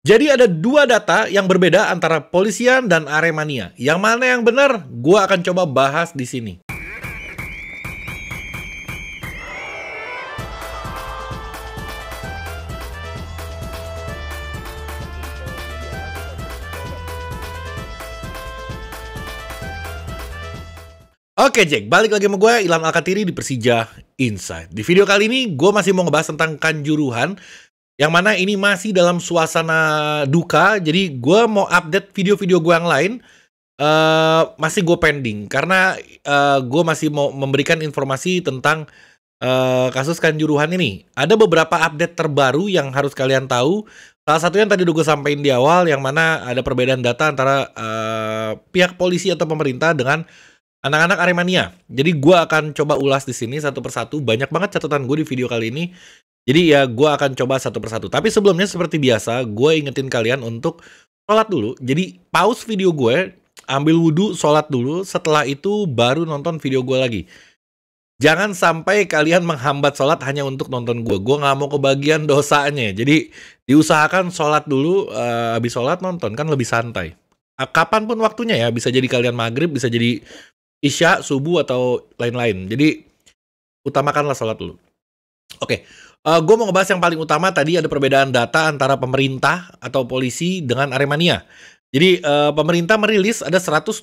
Jadi ada dua data yang berbeda antara Polisian dan Aremania. Yang mana yang benar? Gua akan coba bahas di sini. Oke Jack, balik lagi sama gue, Ilham Alkatiri di Persija Inside. Di video kali ini, gue masih mau ngebahas tentang Kanjuruhan, yang mana ini masih dalam suasana duka. Jadi gue mau update video-video gue yang lain, masih gue pending. Karena gue masih mau memberikan informasi tentang kasus Kanjuruhan ini. Ada beberapa update terbaru yang harus kalian tahu. Salah satunya yang tadi udah gue sampaikan di awal, yang mana ada perbedaan data antara pihak polisi atau pemerintah dengan anak-anak Aremania. Jadi gue akan coba ulas di sini satu persatu. Banyak banget catatan gue di video kali ini. Jadi ya gue akan coba satu persatu. Tapi sebelumnya seperti biasa, gue ingetin kalian untuk sholat dulu. Jadi pause video gue, ambil wudhu, sholat dulu. Setelah itu baru nonton video gue lagi. Jangan sampai kalian menghambat sholat hanya untuk nonton gue. Gue nggak mau kebagian dosanya. Jadi diusahakan sholat dulu, habis sholat nonton, kan lebih santai. Kapanpun waktunya ya, bisa jadi kalian maghrib, bisa jadi Isya, subuh, atau lain-lain. Jadi, utamakanlah sholat dulu. Oke, gue mau ngebahas yang paling utama. Tadi ada perbedaan data antara pemerintah atau polisi dengan Aremania. Jadi, pemerintah merilis ada 125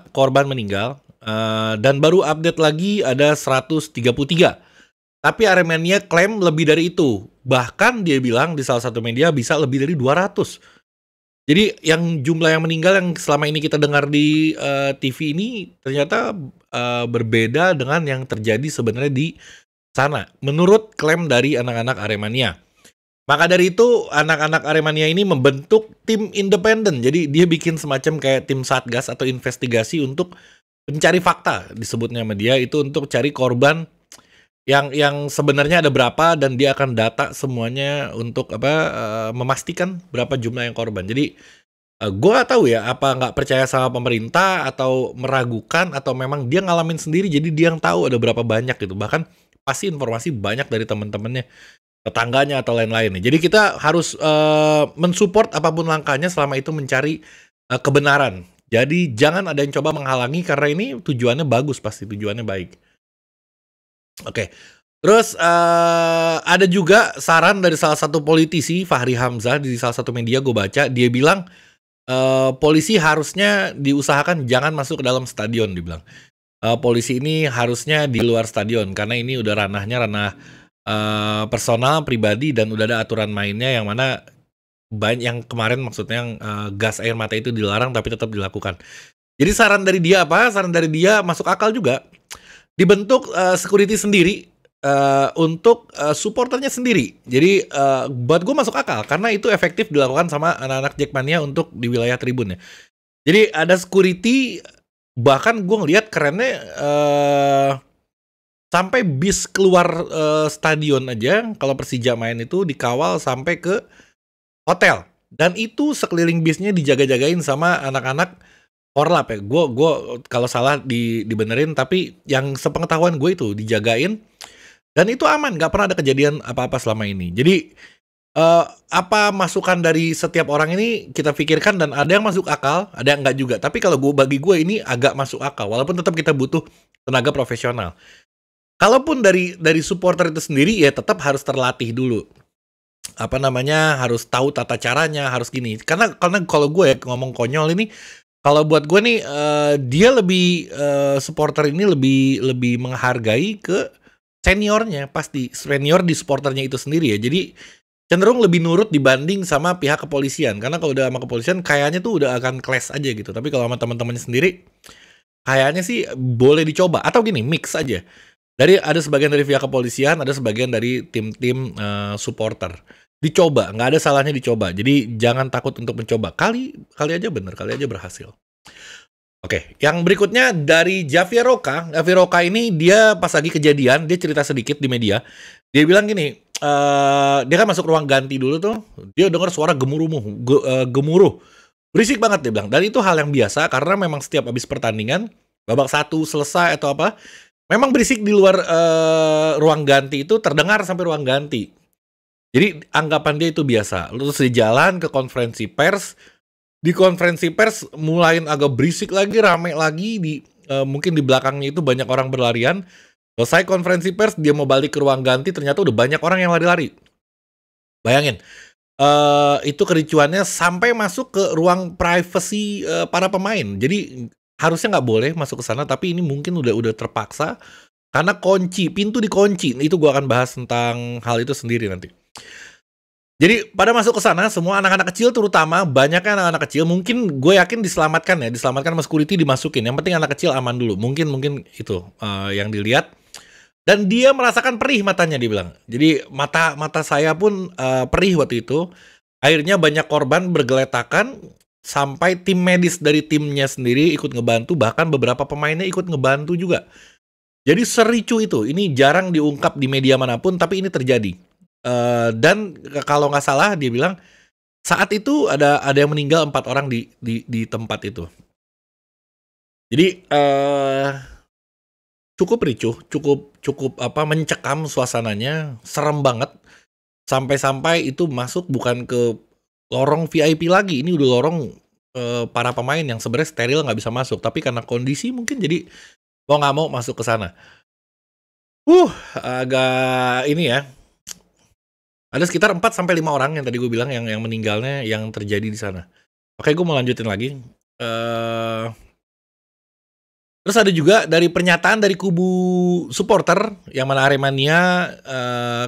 korban meninggal. Dan baru update lagi ada 133. Tapi Aremania klaim lebih dari itu. Bahkan dia bilang di salah satu media bisa lebih dari 200. Jadi yang jumlah yang meninggal yang selama ini kita dengar di TV ini ternyata berbeda dengan yang terjadi sebenarnya di sana. Menurut klaim dari anak-anak Aremania. Maka dari itu anak-anak Aremania ini membentuk tim independen. Jadi dia bikin semacam kayak tim satgas atau investigasi untuk mencari fakta, disebutnya sama dia, itu untuk cari korban yang sebenarnya ada berapa, dan dia akan data semuanya untuk memastikan berapa jumlah yang korban. Jadi gue gak tahu ya, apa nggak percaya sama pemerintah atau meragukan, atau memang dia ngalamin sendiri jadi dia yang tahu ada berapa banyak gitu. Bahkan pasti informasi banyak dari teman-temannya, tetangganya, atau lain-lain. Jadi kita harus mensupport apapun langkahnya selama itu mencari kebenaran. Jadi jangan ada yang coba menghalangi, karena ini tujuannya bagus, pasti tujuannya baik. Oke, terus ada juga saran dari salah satu politisi, Fahri Hamzah, di salah satu media gue baca. Dia bilang polisi harusnya diusahakan jangan masuk ke dalam stadion, dibilang. Polisi ini harusnya di luar stadion, karena ini udah ranah personal, pribadi, dan udah ada aturan mainnya, yang mana banyak yang kemarin maksudnya yang gas air mata itu dilarang tapi tetap dilakukan. Jadi saran dari dia apa? Saran dari dia masuk akal juga. Dibentuk security sendiri untuk supporternya sendiri. Jadi buat gue masuk akal, karena itu efektif dilakukan sama anak-anak Jackmania untuk di wilayah tribun ya. Jadi ada security, bahkan gue ngeliat kerennya sampai bis keluar stadion aja kalau Persija main itu dikawal sampai ke hotel. Dan itu sekeliling bisnya dijaga-jagain sama anak-anak Orlap ya. Gue kalau salah dibenerin, tapi yang sepengetahuan gue itu dijagain dan itu aman, nggak pernah ada kejadian apa-apa selama ini. Jadi apa masukan dari setiap orang ini kita pikirkan, dan ada yang masuk akal, ada yang nggak juga. Tapi kalau bagi gue ini agak masuk akal, walaupun tetap kita butuh tenaga profesional. Kalaupun dari supporter itu sendiri ya tetap harus terlatih dulu. Harus tahu tata caranya, harus gini. Karena kalau gue ya ngomong konyol ini, kalau buat gue nih, dia lebih supporter ini lebih menghargai ke seniornya, pasti senior di supporternya itu sendiri ya. Jadi cenderung lebih nurut dibanding sama pihak kepolisian, karena kalau udah sama kepolisian kayaknya tuh udah akan clash aja gitu. Tapi kalau sama teman-temannya sendiri, kayaknya sih boleh dicoba, atau gini, mix aja. Ada sebagian dari pihak kepolisian, ada sebagian dari tim-tim supporter. Dicoba, nggak ada salahnya dicoba. Jadi jangan takut untuk mencoba. Kali aja bener, kali aja berhasil. Oke, yang berikutnya dari Javier Roca. Javier Roca ini dia pas lagi kejadian, dia cerita sedikit di media. Dia bilang gini, dia kan masuk ruang ganti dulu tuh, dia dengar suara gemuruh. Berisik banget dia bilang. Dan itu hal yang biasa, karena memang setiap habis pertandingan, babak 1 selesai atau apa, memang berisik di luar ruang ganti itu terdengar sampai ruang ganti. Jadi anggapan dia itu biasa. Terus di jalan ke konferensi pers, di konferensi pers mulain agak berisik lagi, rame lagi mungkin di belakangnya itu banyak orang berlarian. Selesai konferensi pers, dia mau balik ke ruang ganti, ternyata udah banyak orang yang lari-lari. Bayangin, itu kericuannya sampai masuk ke ruang privasi para pemain. Jadi harusnya nggak boleh masuk ke sana, tapi ini mungkin udah terpaksa karena pintu dikunci. Itu gua akan bahas tentang hal itu sendiri nanti. Jadi pada masuk ke sana semua anak-anak kecil, terutama banyaknya anak-anak kecil, mungkin gue yakin diselamatkan sama security, dimasukin. Yang penting anak kecil aman dulu. Mungkin itu yang dilihat. Dan dia merasakan perih matanya, dia bilang. Jadi mata saya pun perih waktu itu. Akhirnya banyak korban bergeletakan sampai tim medis dari timnya sendiri ikut ngebantu, bahkan beberapa pemainnya ikut ngebantu juga. Jadi sericu itu. Ini jarang diungkap di media manapun, tapi ini terjadi. Dan kalau nggak salah dia bilang saat itu ada yang meninggal 4 orang di tempat itu. Jadi cukup ricuh, cukup mencekam suasananya, serem banget. Sampai-sampai itu masuk bukan ke lorong VIP lagi, ini udah lorong para pemain yang sebenarnya steril nggak bisa masuk, tapi karena kondisi mungkin jadi mau nggak mau masuk ke sana. Agak ini ya. Ada sekitar 4 sampai 5 orang yang tadi gue bilang yang meninggalnya yang terjadi di sana. Oke, gue mau lanjutin lagi. Terus ada juga dari pernyataan dari kubu supporter yang mana Aremania,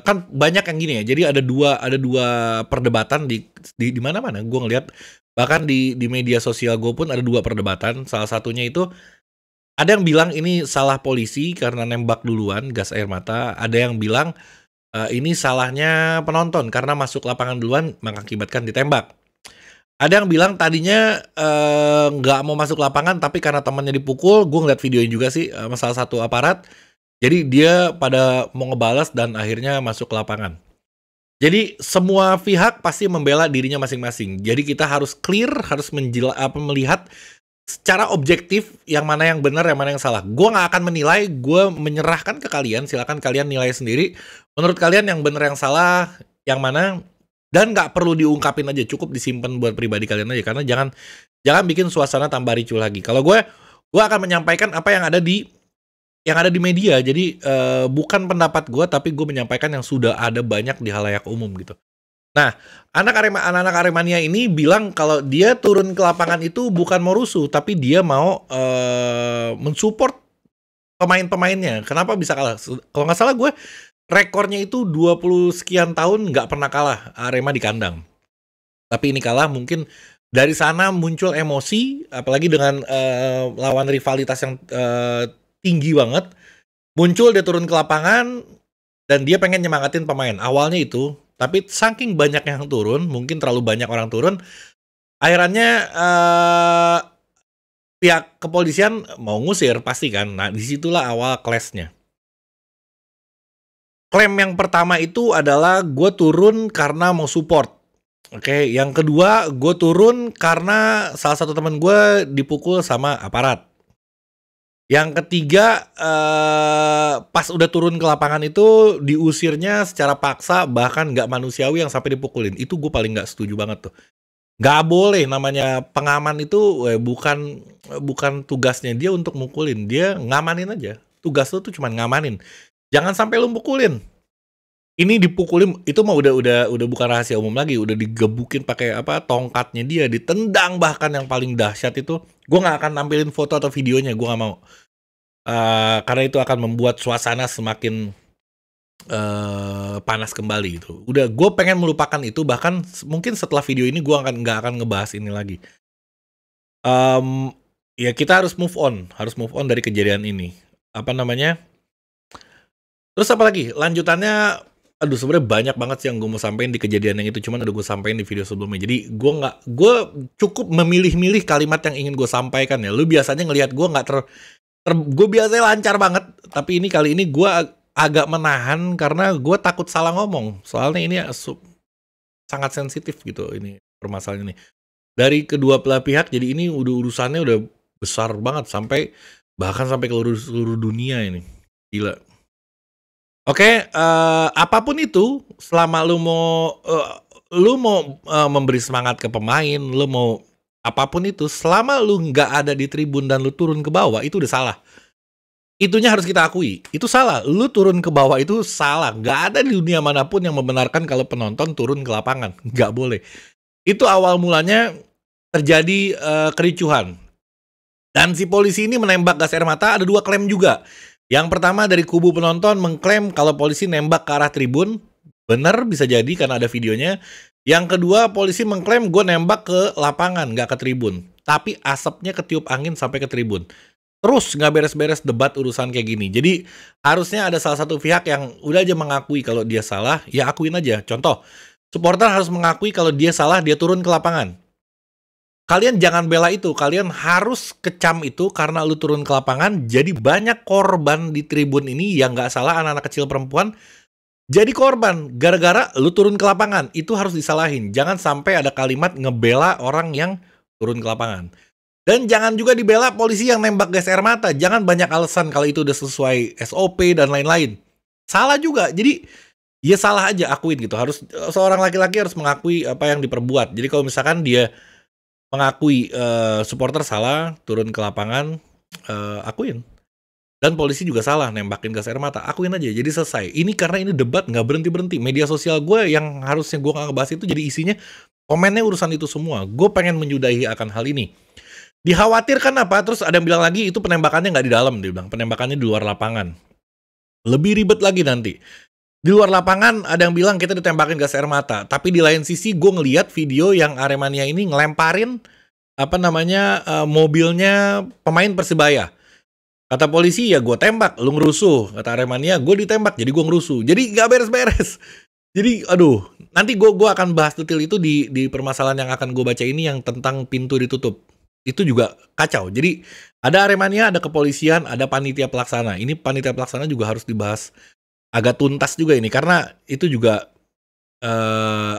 kan banyak yang gini ya. Jadi ada dua perdebatan di mana-mana. Gue ngeliat bahkan di media sosial gue pun ada 2 perdebatan. Salah satunya itu ada yang bilang ini salah polisi karena nembak duluan gas air mata. Ada yang bilang ini salahnya penonton karena masuk lapangan duluan mengakibatkan ditembak. Ada yang bilang tadinya nggak mau masuk lapangan tapi karena temannya dipukul. Gue ngeliat videonya juga sih sama salah satu aparat. Jadi dia pada mau ngebalas dan akhirnya masuk ke lapangan. Jadi semua pihak pasti membela dirinya masing-masing. Jadi kita harus clear, harus melihat secara objektif yang mana yang benar, yang mana yang salah. Gue nggak akan menilai, gue menyerahkan ke kalian. Silakan kalian nilai sendiri. Menurut kalian yang benar, yang salah, yang mana? Dan nggak perlu diungkapin aja, cukup disimpan buat pribadi kalian aja. Karena jangan bikin suasana tambah ricuh lagi. Kalau gue akan menyampaikan apa yang ada di media. Jadi bukan pendapat gue, tapi gue menyampaikan yang sudah ada banyak di halayak umum gitu. Nah, anak-anak Aremania ini bilang kalau dia turun ke lapangan itu bukan mau rusuh, tapi dia mau mensupport pemain-pemainnya. Kenapa bisa kalah? Kalau nggak salah gue, rekornya itu 20 sekian tahun nggak pernah kalah Arema di kandang. Tapi ini kalah, mungkin dari sana muncul emosi, apalagi dengan lawan rivalitas yang tinggi banget. Muncul dia turun ke lapangan, dan dia pengen nyemangatin pemain. Awalnya itu, tapi saking banyak yang turun, mungkin terlalu banyak orang turun, akhirnya pihak kepolisian mau ngusir pasti kan. Nah, disitulah awal clash-nya. Klaim yang pertama itu adalah gue turun karena mau support. Oke, yang kedua gue turun karena salah satu teman gue dipukul sama aparat. Yang ketiga, pas udah turun ke lapangan itu diusirnya secara paksa, bahkan nggak manusiawi yang sampai dipukulin. Itu gue paling nggak setuju banget tuh. Nggak boleh, namanya pengaman itu bukan tugasnya dia untuk mukulin. Dia ngamanin aja. Tugas lu tuh cuma ngamanin. Jangan sampai lu mukulin. Ini dipukulin, itu mah udah bukan rahasia umum lagi. Udah digebukin pakai tongkatnya dia, ditendang bahkan yang paling dahsyat itu. Gue nggak akan nampilin foto atau videonya, gue nggak mau. Karena itu akan membuat suasana semakin panas kembali gitu. Udah, gue pengen melupakan itu. Bahkan mungkin setelah video ini gue nggak akan ngebahas ini lagi. Ya kita harus move on dari kejadian ini. Terus apa lagi? Lanjutannya, aduh sebenarnya banyak banget sih yang gue mau sampein di kejadian yang itu, cuman udah gue sampein di video sebelumnya. Jadi gue cukup memilih-milih kalimat yang ingin gue sampaikan ya. Lu biasanya ngelihat gue nggak gue biasanya lancar banget, tapi kali ini gue agak menahan karena gue takut salah ngomong. Soalnya ini sangat sensitif gitu ini permasalahan ini. Dari kedua belah pihak, jadi ini urusannya udah besar banget bahkan sampai ke seluruh dunia ini. Gila. Oke, apapun itu, selama lu mau memberi semangat ke pemain, lu mau apapun itu, selama lu nggak ada di tribun dan lu turun ke bawah, itu udah salah. Itunya harus kita akui, itu salah. Lu turun ke bawah itu salah. Nggak ada di dunia manapun yang membenarkan kalau penonton turun ke lapangan. Nggak boleh. Itu awal mulanya terjadi kericuhan. Dan si polisi ini menembak gas air mata, ada 2 klaim juga. Yang pertama dari kubu penonton mengklaim kalau polisi nembak ke arah tribun. Bener, bisa jadi karena ada videonya. Yang kedua, polisi mengklaim gue nembak ke lapangan, nggak ke tribun. Tapi asapnya ketiup angin sampai ke tribun. Terus nggak beres-beres debat urusan kayak gini. Jadi harusnya ada salah satu pihak yang udah aja mengakui kalau dia salah, ya akuin aja. Contoh, supporter harus mengakui kalau dia salah, dia turun ke lapangan. Kalian jangan bela itu, kalian harus kecam itu karena lu turun ke lapangan, jadi banyak korban di tribun ini yang nggak salah, anak-anak kecil perempuan jadi korban gara-gara lu turun ke lapangan. Itu harus disalahin. Jangan sampai ada kalimat ngebela orang yang turun ke lapangan. Dan jangan juga dibela polisi yang nembak gas air mata. Jangan banyak alasan kalau itu udah sesuai SOP dan lain-lain. Salah juga. Jadi ya salah aja, akuin gitu. Harus seorang laki-laki harus mengakui apa yang diperbuat. Jadi kalau misalkan dia mengakui supporter salah, turun ke lapangan, akuin. Dan polisi juga salah nembakin gas air mata, akuin aja, jadi selesai. Ini karena ini debat nggak berhenti-berhenti. Media sosial gue yang harusnya gue nggak ngebahas itu jadi isinya komennya urusan itu semua. Gue pengen menyudahi akan hal ini. Dikhawatirkan apa? Terus ada yang bilang lagi itu penembakannya nggak di dalam, dia bilang. Penembakannya di luar lapangan. Lebih ribet lagi nanti. Di luar lapangan ada yang bilang kita ditembakin gas air mata. Tapi di lain sisi gue ngeliat video yang Aremania ini ngelemparin mobilnya pemain Persibaya. Kata polisi, ya gue tembak, lu ngerusuh. Kata Aremania, gue ditembak, jadi gue ngerusuh. Jadi gak beres-beres. Jadi, aduh, nanti gue akan bahas detail itu di permasalahan yang akan gue baca ini yang tentang pintu ditutup. Itu juga kacau. Jadi, ada Aremania, ada kepolisian, ada panitia pelaksana. Ini panitia pelaksana juga harus dibahas agak tuntas juga ini. Karena itu juga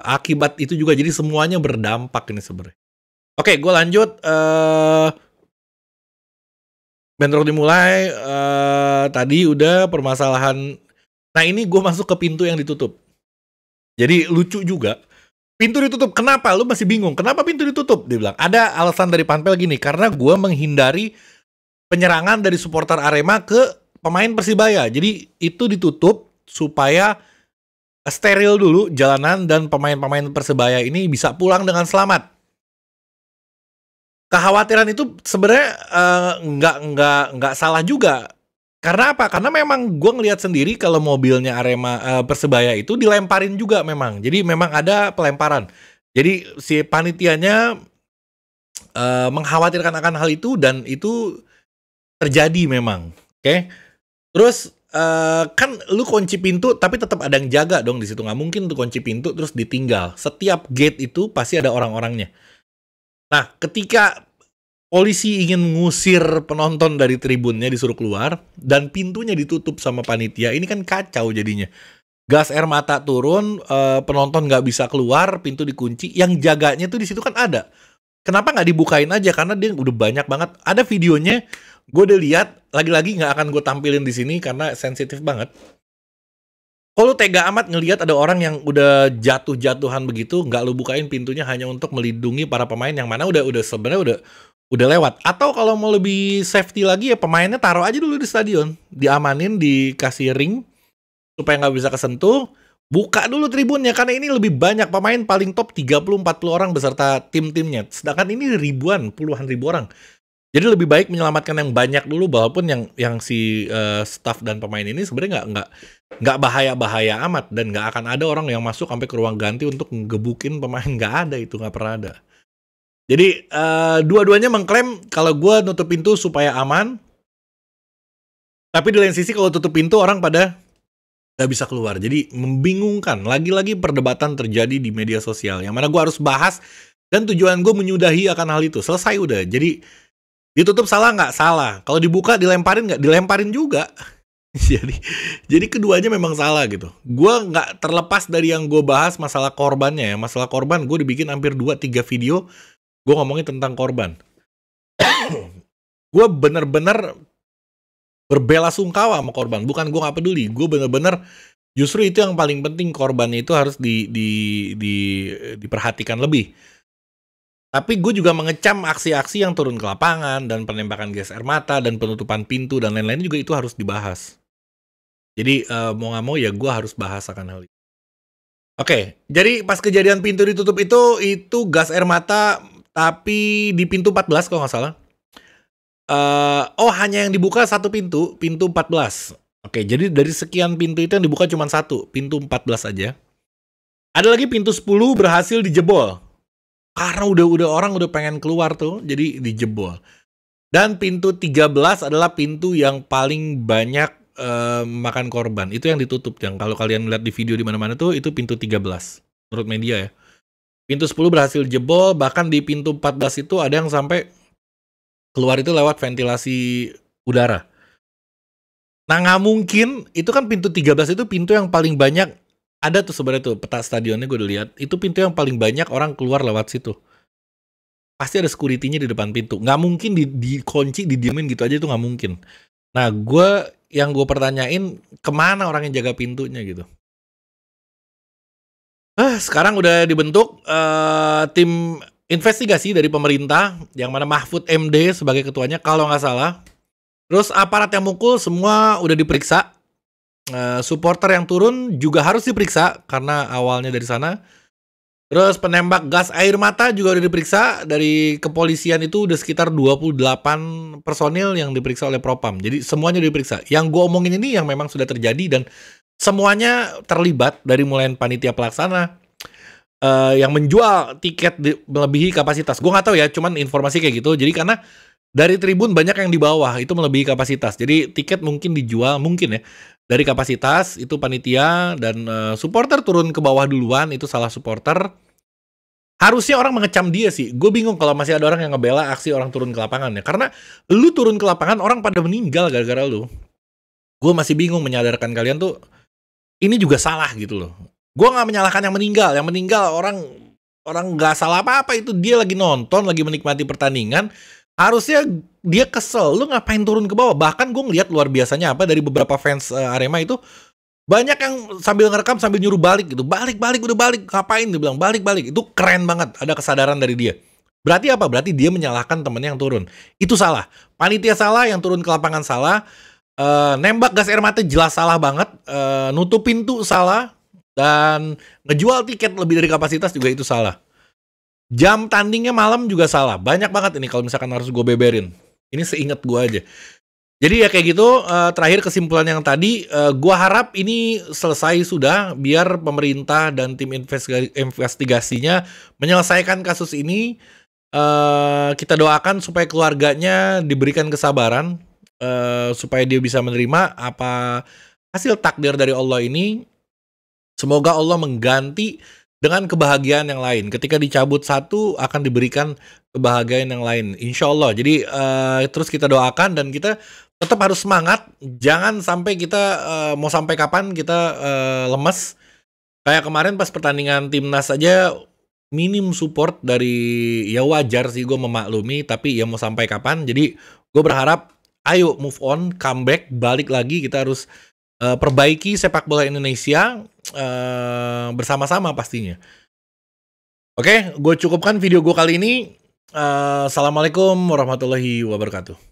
akibat itu juga. Jadi, semuanya berdampak ini sebenarnya. Oke, gue lanjut. Bentrok dimulai, tadi udah permasalahan. Nah ini gue masuk ke pintu yang ditutup. Jadi lucu juga. Pintu ditutup, kenapa? Lu masih bingung, kenapa pintu ditutup? Dia bilang, ada alasan dari Panpel gini, karena gue menghindari penyerangan dari supporter Arema ke pemain Persibaya. Jadi itu ditutup supaya steril dulu jalanan dan pemain-pemain Persibaya ini bisa pulang dengan selamat. Kekhawatiran itu sebenarnya nggak salah juga. Karena apa? Karena memang gue ngelihat sendiri kalau mobilnya Arema Persebaya itu dilemparin juga memang. Jadi memang ada pelemparan. Jadi si panitianya mengkhawatirkan akan hal itu dan itu terjadi memang. Oke. Terus kan lu kunci pintu tapi tetap ada yang jaga dong di situ. Nggak mungkin tuh kunci pintu terus ditinggal. Setiap gate itu pasti ada orang-orangnya. Nah, ketika polisi ingin mengusir penonton dari tribunnya disuruh keluar dan pintunya ditutup sama panitia, ini kan kacau jadinya. Gas air mata turun, penonton nggak bisa keluar, pintu dikunci. Yang jaganya tuh di situ kan ada. Kenapa nggak dibukain aja? Karena dia udah banyak banget. Ada videonya, gue udah lihat. Lagi-lagi nggak akan gue tampilin di sini karena sensitif banget. Kalau tega amat ngelihat ada orang yang udah jatuh-jatuhan begitu, nggak lu bukain pintunya hanya untuk melindungi para pemain yang mana udah sebenarnya udah lewat. Atau kalau mau lebih safety lagi ya pemainnya taruh aja dulu di stadion, diamanin, dikasih ring supaya nggak bisa kesentuh. Buka dulu tribunnya karena ini lebih banyak pemain, paling top 30-40 orang beserta tim-timnya. Sedangkan ini ribuan, puluhan ribu orang. Jadi lebih baik menyelamatkan yang banyak dulu, walaupun yang si staff dan pemain ini sebenarnya nggak bahaya amat dan nggak akan ada orang yang masuk sampai ke ruang ganti untuk ngegebukin pemain. Nggak ada, itu nggak pernah ada. Jadi dua-duanya mengklaim kalau gue nutup pintu supaya aman, tapi di lain sisi kalau tutup pintu orang pada nggak bisa keluar. Jadi membingungkan. Lagi-lagi perdebatan terjadi di media sosial yang mana gue harus bahas dan tujuan gue menyudahi akan hal itu. Selesai udah. Jadi ditutup salah nggak? Salah. Kalau dibuka dilemparin nggak? Dilemparin juga. jadi keduanya memang salah gitu. Gue nggak terlepas dari yang gue bahas masalah korbannya ya. Masalah korban gue dibikin hampir 2-3 video gue ngomongin tentang korban. Gue bener-bener berbelasungkawa sama korban. Bukan gue nggak peduli, gue bener-bener justru itu yang paling penting, korbannya itu harus diperhatikan lebih. Tapi gue juga mengecam aksi-aksi yang turun ke lapangan dan penembakan gas air mata dan penutupan pintu dan lain-lain juga itu harus dibahas. Jadi mau nggak mau ya gue harus bahas akan hal itu. Oke, jadi pas kejadian pintu ditutup itu gas air mata, tapi di pintu 14 kalau nggak salah. Hanya yang dibuka satu pintu, pintu 14. Oke, jadi dari sekian pintu itu yang dibuka cuma satu, pintu 14 aja. Ada lagi pintu 10 berhasil dijebol. Karena udah orang udah pengen keluar tuh, jadi dijebol. Dan pintu 13 adalah pintu yang paling banyak makan korban. Itu yang ditutup, yang kalau kalian lihat di video di mana-mana tuh itu pintu 13 menurut media ya. Pintu 10 berhasil jebol, bahkan di pintu 14 itu ada yang sampai keluar itu lewat ventilasi udara. Nah, nggak mungkin, itu kan pintu 13 itu pintu yang paling banyak, ada tuh sebenarnya tuh peta stadionnya gue udah lihat, itu pintu yang paling banyak orang keluar lewat situ. Pasti ada security-nya di depan pintu. Nggak mungkin dikunci, didiamin gitu aja, itu nggak mungkin. Nah, yang gue pertanyain, kemana orang yang jaga pintunya gitu. Sekarang udah dibentuk tim investigasi dari pemerintah, yang mana Mahfud MD sebagai ketuanya, kalau nggak salah. Terus aparat yang mukul semua udah diperiksa. Supporter yang turun juga harus diperiksa, karena awalnya dari sana. Terus penembak gas air mata juga udah diperiksa. Dari kepolisian itu udah sekitar 28 personil yang diperiksa oleh Propam. Jadi semuanya diperiksa. Yang gue omongin ini yang memang sudah terjadi dan semuanya terlibat, dari mulai panitia pelaksana, yang menjual tiket melebihi kapasitas. Gue nggak tahu ya, cuman informasi kayak gitu. Jadi karena dari tribun banyak yang di bawah, itu melebihi kapasitas. Jadi tiket mungkin dijual, mungkin ya, dari kapasitas, itu panitia, dan supporter turun ke bawah duluan, itu salah supporter. Harusnya orang mengecam dia sih. Gue bingung kalau masih ada orang yang ngebela aksi orang turun ke lapangan ya. Karena lu turun ke lapangan, orang pada meninggal gara-gara lu. Gue masih bingung menyadarkan kalian tuh, ini juga salah gitu loh. Gue nggak menyalahkan yang meninggal. Yang meninggal orang nggak salah apa-apa, itu dia lagi nonton, lagi menikmati pertandingan. Harusnya dia kesel, lu ngapain turun ke bawah? Bahkan gue ngeliat luar biasanya apa, dari beberapa fans Arema itu banyak yang sambil ngerekam sambil nyuruh balik gitu. Balik, udah balik. Ngapain? Dia bilang balik. Itu keren banget, ada kesadaran dari dia. Berarti apa? Berarti dia menyalahkan temennya yang turun. Itu salah. Panitia salah, yang turun ke lapangan salah. Nembak gas air mata jelas salah banget. Nutup pintu salah. Dan ngejual tiket lebih dari kapasitas juga itu salah. Jam tandingnya malam juga salah. Banyak banget ini kalau misalkan harus gue beberin. Ini seingat gue aja. Jadi ya kayak gitu. Terakhir kesimpulan yang tadi, gue harap ini selesai sudah, biar pemerintah dan tim investigasinya menyelesaikan kasus ini. Kita doakan supaya keluarganya diberikan kesabaran, supaya dia bisa menerima apa hasil takdir dari Allah ini. Semoga Allah mengganti dengan kebahagiaan yang lain. Ketika dicabut satu, akan diberikan kebahagiaan yang lain, insya Allah. Jadi terus kita doakan, dan kita tetap harus semangat. Jangan sampai kita mau sampai kapan kita lemes. Kayak kemarin pas pertandingan timnas aja, minim support dari, ya wajar sih, gue memaklumi. Tapi ya mau sampai kapan. Jadi gue berharap, ayo move on, comeback, balik lagi. Kita harus perbaiki sepak bola Indonesia bersama-sama pastinya. Oke, gue cukupkan video gue kali ini. Assalamualaikum warahmatullahi wabarakatuh.